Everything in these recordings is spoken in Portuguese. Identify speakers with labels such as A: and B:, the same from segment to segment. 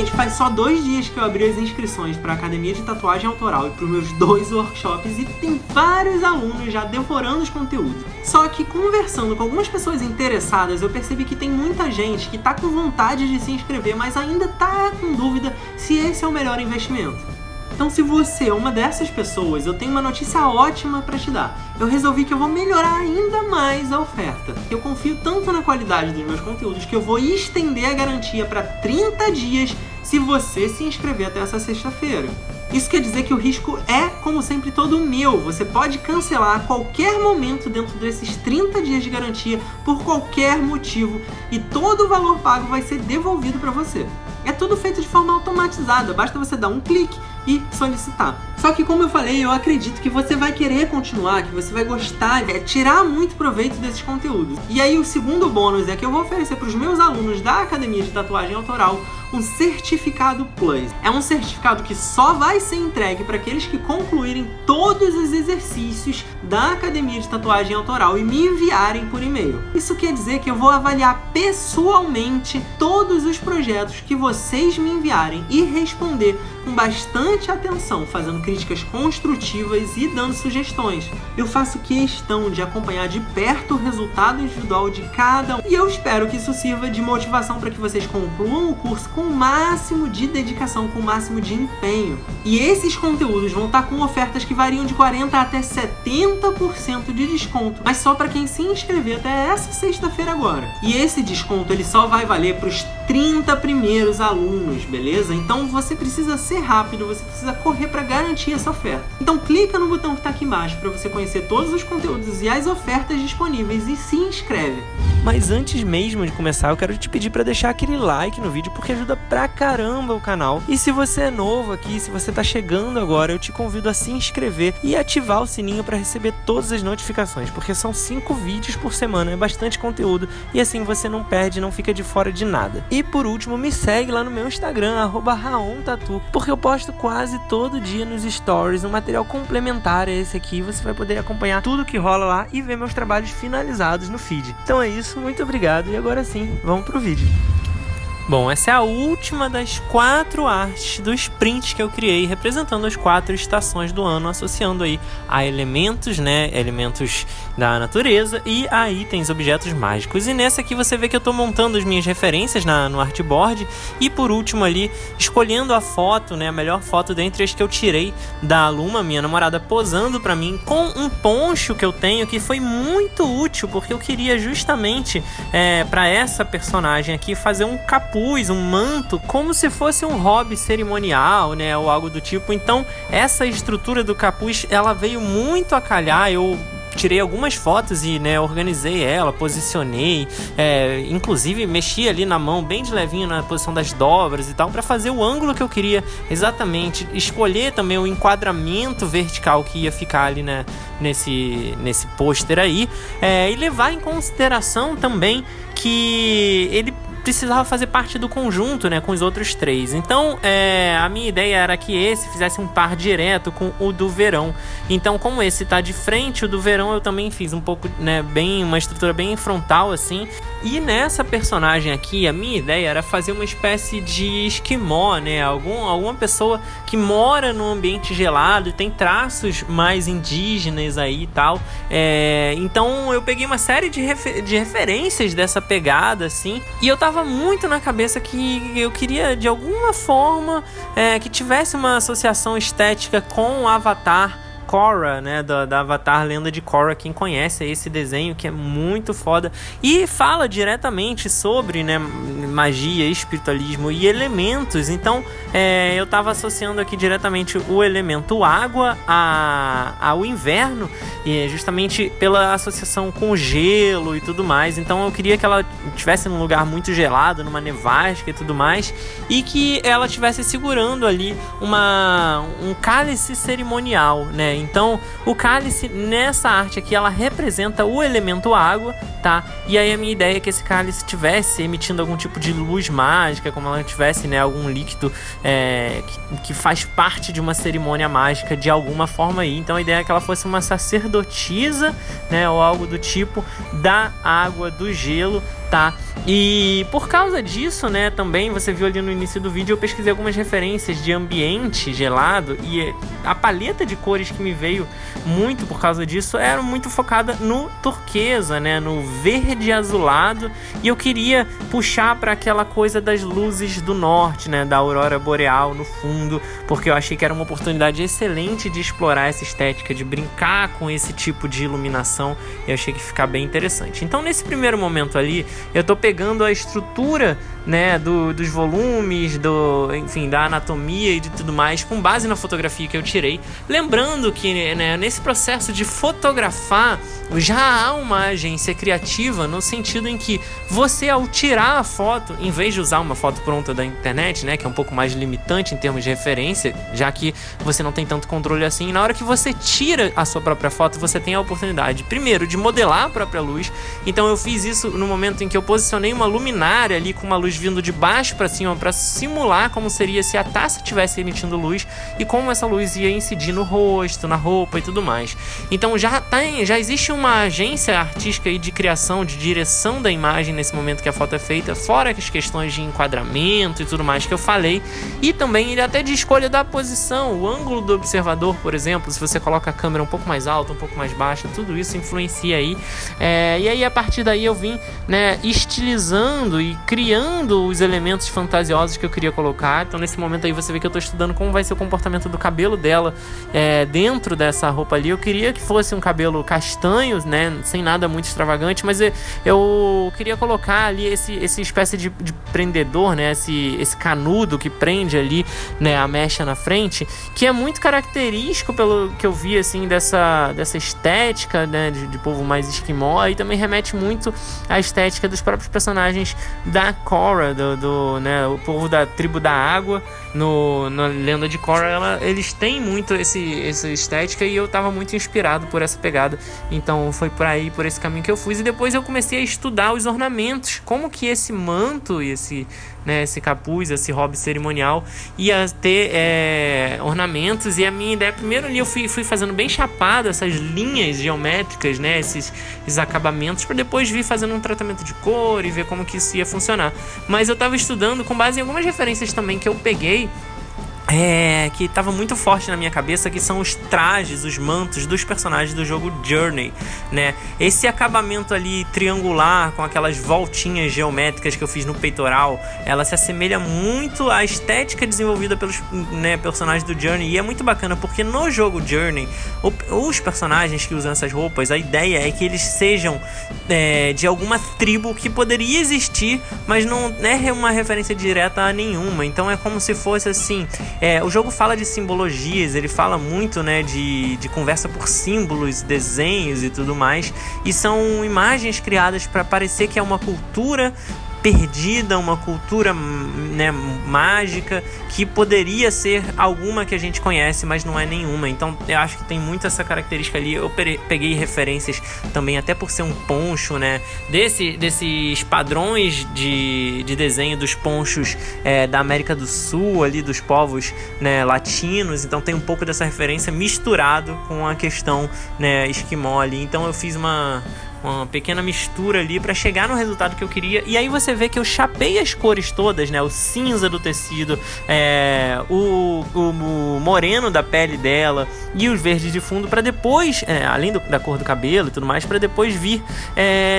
A: Gente, faz só 2 dias que eu abri as inscrições para a Academia de Tatuagem Autoral e para os meus 2 workshops e tem vários alunos já devorando os conteúdos. Só que conversando com algumas pessoas interessadas, eu percebi que tem muita gente que tá com vontade de se inscrever, mas ainda tá com dúvida se esse é o melhor investimento. Então, se você é uma dessas pessoas, eu tenho uma notícia ótima para te dar. Eu resolvi que eu vou melhorar ainda mais a oferta. Eu confio tanto na qualidade dos meus conteúdos que eu vou estender a garantia para 30 dias se você se inscrever até essa sexta-feira. Isso quer dizer que o risco é, como sempre, todo meu. Você pode cancelar a qualquer momento dentro desses 30 dias de garantia por qualquer motivo e todo o valor pago vai ser devolvido para você. É tudo feito de forma automatizada, basta você dar um clique e solicitar. Só que, como eu falei, eu acredito que você vai querer continuar, que você vai gostar, tirar muito proveito desses conteúdos. E aí o segundo bônus é que eu vou oferecer para os meus alunos da Academia de Tatuagem Autoral um certificado Plus. É um certificado que só vai ser entregue para aqueles que concluírem todos os exercícios da Academia de Tatuagem Autoral e me enviarem por e-mail. Isso quer dizer que eu vou avaliar pessoalmente todos os projetos que vocês me enviarem e responder com bastante atenção, fazendo críticas construtivas e dando sugestões. Eu faço questão de acompanhar de perto o resultado individual de cada um e eu espero que isso sirva de motivação para que vocês concluam o curso com o máximo de dedicação, com o máximo de empenho. E esses conteúdos vão estar com ofertas que variam de 40% até 70% de desconto, mas só para quem se inscrever até essa sexta-feira agora. E esse desconto ele só vai valer para os 30 primeiros alunos, beleza? Então você precisa ser rápido, você precisa correr para garantir essa oferta. Então clica no botão que está aqui embaixo para você conhecer todos os conteúdos e as ofertas disponíveis e se inscreve. Mas antes mesmo de começar, eu quero te pedir para deixar aquele like no vídeo porque ajuda pra caramba o canal. E se você é novo aqui, se você tá chegando agora, eu te convido a se inscrever e ativar o sininho para receber todas as notificações, porque são 5 vídeos por semana, é bastante conteúdo e assim você não perde, não fica de fora de nada. E por último, me segue lá no meu Instagram, @raontatu, porque eu posto quase todo dia nos stories um material complementar a esse aqui. Você vai poder acompanhar tudo que rola lá e ver meus trabalhos finalizados no feed. Então é isso, muito obrigado e agora sim, vamos pro vídeo. Bom, essa é a última das 4 artes do sprint que eu criei, representando as 4 estações do ano, associando aí a elementos, né, elementos da natureza e a itens, objetos mágicos. E nessa aqui você vê que eu estou montando as minhas referências no artboard e por último ali, escolhendo a foto, né, a melhor foto dentre as que eu tirei da Luma, minha namorada, posando para mim com um poncho que eu tenho que foi muito útil, porque eu queria justamente para essa personagem aqui fazer um capuz, um manto, como se fosse um hobby cerimonial, né, ou algo do tipo. Então essa estrutura do capuz, ela veio muito a calhar. Eu tirei algumas fotos e, né, organizei ela, posicionei, inclusive mexi ali na mão bem de levinho na posição das dobras e tal, para fazer o ângulo que eu queria exatamente, escolher também o enquadramento vertical que ia ficar ali, né, nesse pôster aí, e levar em consideração também que ele precisava fazer parte do conjunto, né, com os outros 3. Então, a minha ideia era que esse fizesse um par direto com o do verão. Então, como esse tá de frente, o do verão eu também fiz um pouco, né, uma estrutura bem frontal, assim. E nessa personagem aqui, a minha ideia era fazer uma espécie de esquimó, né, alguma pessoa que mora num ambiente gelado e tem traços mais indígenas aí e tal. Então, eu peguei uma série de referências dessa pegada, assim, e eu tava muito na cabeça que eu queria de alguma forma que tivesse uma associação estética com o Avatar Korra, né, da Avatar Lenda de Korra. Quem conhece esse desenho que é muito foda e fala diretamente sobre, né, magia, espiritualismo e elementos. Então eu tava associando aqui diretamente o elemento água ao inverno, e justamente pela associação com o gelo e tudo mais. Então eu queria que ela estivesse num lugar muito gelado, numa nevasca e tudo mais, e que ela estivesse segurando ali um cálice cerimonial, né? Então o cálice nessa arte aqui, ela representa o elemento água, tá? E aí a minha ideia é que esse cálice estivesse emitindo algum tipo de luz mágica, como ela tivesse, né, algum líquido que faz parte de uma cerimônia mágica de alguma forma aí. Então a ideia é que ela fosse uma sacerdotisa, né, ou algo do tipo, da água, do gelo, tá? E por causa disso, né, também você viu ali no início do vídeo, eu pesquisei algumas referências de ambiente gelado e a paleta de cores que me veio muito por causa disso era muito focada no turquesa, né, no verde azulado, e eu queria puxar para aquela coisa das luzes do norte, né, da aurora boreal no fundo, porque eu achei que era uma oportunidade excelente de explorar essa estética, de brincar com esse tipo de iluminação, e eu achei que ia ficar bem interessante. Então nesse primeiro momento ali, eu tô pegando a estrutura, né, dos volumes, enfim, da anatomia e de tudo mais, com base na fotografia que eu tirei. Lembrando que, né, nesse processo de fotografar, já há uma agência criativa no sentido em que você, ao tirar a foto, em vez de usar uma foto pronta da internet, né, que é um pouco mais limitante em termos de referência, já que você não tem tanto controle assim, na hora que você tira a sua própria foto, você tem a oportunidade, primeiro, de modelar a própria luz. Então eu fiz isso no momento em que eu posicionei uma luminária ali com uma luz vindo de baixo para cima para simular como seria se a taça estivesse emitindo luz e como essa luz ia incidir no rosto, na roupa e tudo mais. Então já existe uma agência artística aí de criação, de direção da imagem nesse momento que a foto é feita, fora as questões de enquadramento e tudo mais que eu falei, e também até de escolha da posição, o ângulo do observador, por exemplo, se você coloca a câmera um pouco mais alta, um pouco mais baixa, tudo isso influencia aí. E aí a partir daí eu vim, né, estilizando e criando os elementos fantasiosos que eu queria colocar. Então nesse momento aí você vê que eu tô estudando como vai ser o comportamento do cabelo dela dentro dessa roupa ali. Eu queria que fosse um cabelo castanho, né, sem nada muito extravagante, mas eu queria colocar ali essa espécie de prendedor, né, esse canudo que prende ali, né, a mecha na frente, que é muito característico pelo que eu vi assim dessa estética, né, de povo mais esquimó, e também remete muito à estética dos próprios personagens da Korra, né, o povo da tribo da água na lenda de Korra. Eles têm muito essa estética, e eu tava muito inspirado por essa pegada, então foi por esse caminho que eu fui. E depois eu comecei a estudar os ornamentos, como que esse manto e esse capuz, esse hobby cerimonial ia ter ornamentos. E a minha ideia, primeiro ali eu fui fazendo bem chapado essas linhas geométricas, né, esses acabamentos, para depois vir fazendo um tratamento de cor e ver como que isso ia funcionar. Mas eu tava estudando com base em algumas referências também que eu peguei, que estava muito forte na minha cabeça, que são os trajes, os mantos dos personagens do jogo Journey, né? Esse acabamento ali triangular com aquelas voltinhas geométricas que eu fiz no peitoral, ela se assemelha muito à estética desenvolvida pelos, né, personagens do Journey, e é muito bacana porque no jogo Journey, os personagens que usam essas roupas, a ideia é que eles sejam de alguma tribo que poderia existir, mas não é uma referência direta a nenhuma. Então é como se fosse assim. O jogo fala de simbologias, ele fala muito, né, de conversa por símbolos, desenhos e tudo mais, e são imagens criadas para parecer que é uma cultura perdida, uma cultura, né, mágica, que poderia ser alguma que a gente conhece, mas não é nenhuma. Então eu acho que tem muito essa característica ali. Eu peguei referências também, até por ser um poncho, né, desses padrões de desenho dos ponchos da América do Sul, ali dos povos, né, latinos. Então tem um pouco dessa referência misturado com a questão, né, esquimó ali. Então eu fiz uma pequena mistura ali para chegar no resultado que eu queria. E aí você vê que eu chapei as cores todas, né? O cinza do tecido, o moreno da pele dela e os verdes de fundo, para depois, além da cor do cabelo e tudo mais, para depois vir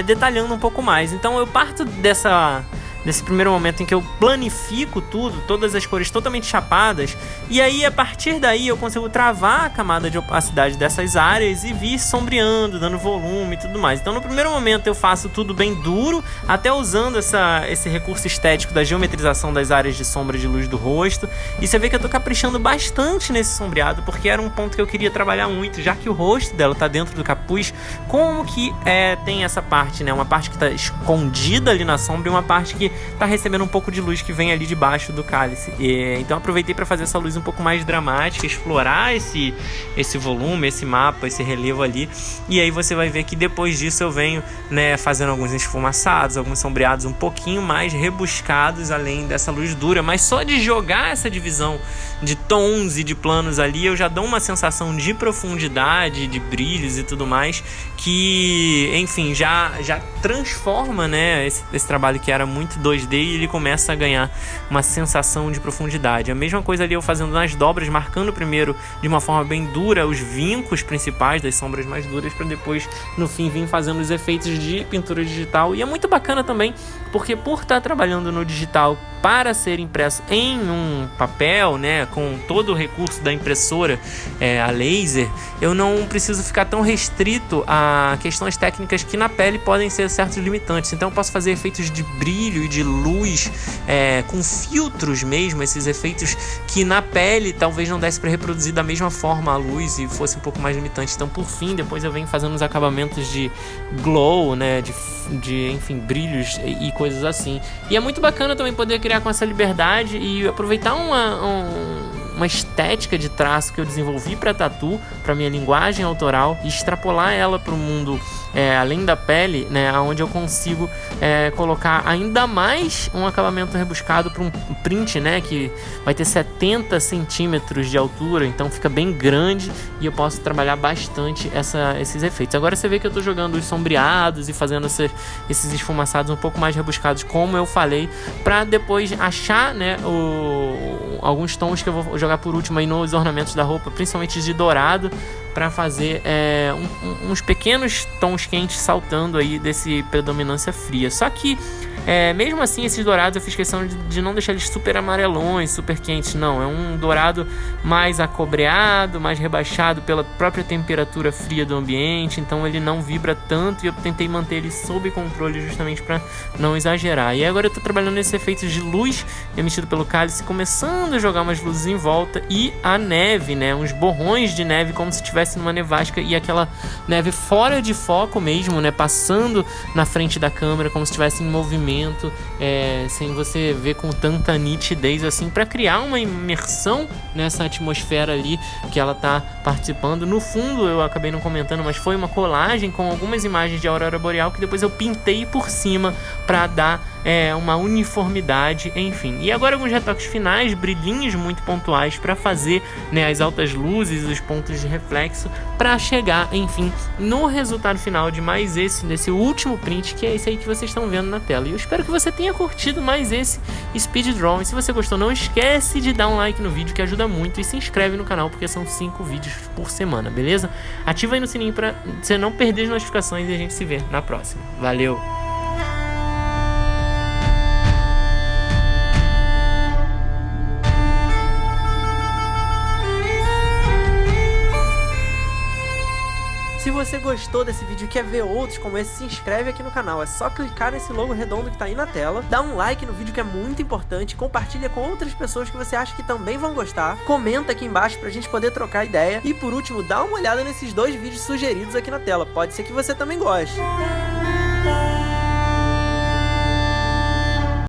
A: detalhando um pouco mais. Então eu parto desse primeiro momento em que eu planifico tudo, todas as cores totalmente chapadas, e aí a partir daí eu consigo travar a camada de opacidade dessas áreas e vir sombreando, dando volume e tudo mais. Então no primeiro momento eu faço tudo bem duro, até usando esse recurso estético da geometrização das áreas de sombra e de luz do rosto, e você vê que eu tô caprichando bastante nesse sombreado, porque era um ponto que eu queria trabalhar muito, já que o rosto dela tá dentro do capuz, como que tem essa parte, né, uma parte que tá escondida ali na sombra e uma parte que
B: tá recebendo um pouco de luz que vem ali debaixo do cálice. Então aproveitei para fazer essa luz um pouco mais dramática, explorar esse volume, esse mapa, esse relevo ali. E aí você vai ver que depois disso eu venho, né, fazendo alguns esfumaçados, alguns sombreados um pouquinho mais rebuscados além dessa luz dura. Mas só de jogar essa divisão de tons e de planos ali, eu já dou uma sensação de profundidade, de brilhos e tudo mais, que, enfim, já transforma, né, esse trabalho que era muito 2D, e ele começa a ganhar uma sensação de profundidade. A mesma coisa ali eu fazendo nas dobras, marcando primeiro de uma forma bem dura os vincos principais das sombras mais duras, para depois no fim vir fazendo os efeitos de pintura digital. E é muito bacana também, porque por estar trabalhando no digital para ser impresso em um papel, né, com todo o recurso da impressora a laser, eu não preciso ficar tão restrito a questões técnicas que na pele podem ser certos limitantes. Então eu posso fazer efeitos de brilho e de luz com filtros mesmo, esses efeitos que na pele talvez não desse para reproduzir da mesma forma a luz e fosse um pouco mais limitante. Então por fim, depois eu venho fazendo os acabamentos de glow, né, de enfim, brilhos e coisas assim. E é muito bacana também poder criar com essa liberdade e aproveitar uma estética de traço que eu desenvolvi para tatu, para minha linguagem autoral, e extrapolar ela para o mundo além da pele, né, onde eu consigo colocar ainda mais um acabamento rebuscado para um print, né, que vai ter 70 centímetros de altura, então fica bem grande e eu posso trabalhar bastante esses efeitos. Agora você vê que eu estou jogando os sombreados e fazendo esses esfumaçados um pouco mais rebuscados, como eu falei, para depois achar, né, alguns tons que eu vou jogar por último aí nos ornamentos da roupa, principalmente de dourado, para fazer uns pequenos tons quentes saltando aí desse predominância fria. Só que mesmo assim, esses dourados eu fiz questão de não deixar eles super amarelões, super quentes, não. É um dourado mais acobreado, mais rebaixado pela própria temperatura fria do ambiente, então ele não vibra tanto, e eu tentei manter ele sob controle justamente para não exagerar. E agora eu tô trabalhando nesses efeitos de luz emitido pelo cálice, começando a jogar umas luzes em volta, e a neve, né, uns borrões de neve como se estivesse numa nevasca, e aquela neve fora de foco mesmo, né, passando na frente da câmera como se estivesse em movimento, sem você ver com tanta nitidez assim, para criar uma imersão nessa atmosfera ali que ela tá participando. No fundo, eu acabei não comentando, mas foi uma colagem com algumas imagens de aurora boreal que depois eu pintei por cima para dar uma uniformidade, enfim. E agora alguns retoques finais, brilhinhos muito pontuais para fazer, né, as altas luzes, os pontos de reflexo, para chegar, enfim, no resultado final de mais desse último print, que é esse aí que vocês estão vendo na tela. E eu espero que você tenha curtido mais esse Speed Drawing. Se você gostou, não esquece de dar um like no vídeo, que ajuda muito, e se inscreve no canal, porque são 5 vídeos por semana, beleza? Ativa aí no sininho para você não perder as notificações, e a gente se vê na próxima. Valeu!
A: Se você gostou desse vídeo e quer ver outros como esse, se inscreve aqui no canal. É só clicar nesse logo redondo que tá aí na tela, dá um like no vídeo, que é muito importante, compartilha com outras pessoas que você acha que também vão gostar, comenta aqui embaixo pra gente poder trocar ideia, e por último, dá uma olhada nesses 2 vídeos sugeridos aqui na tela, pode ser que você também goste.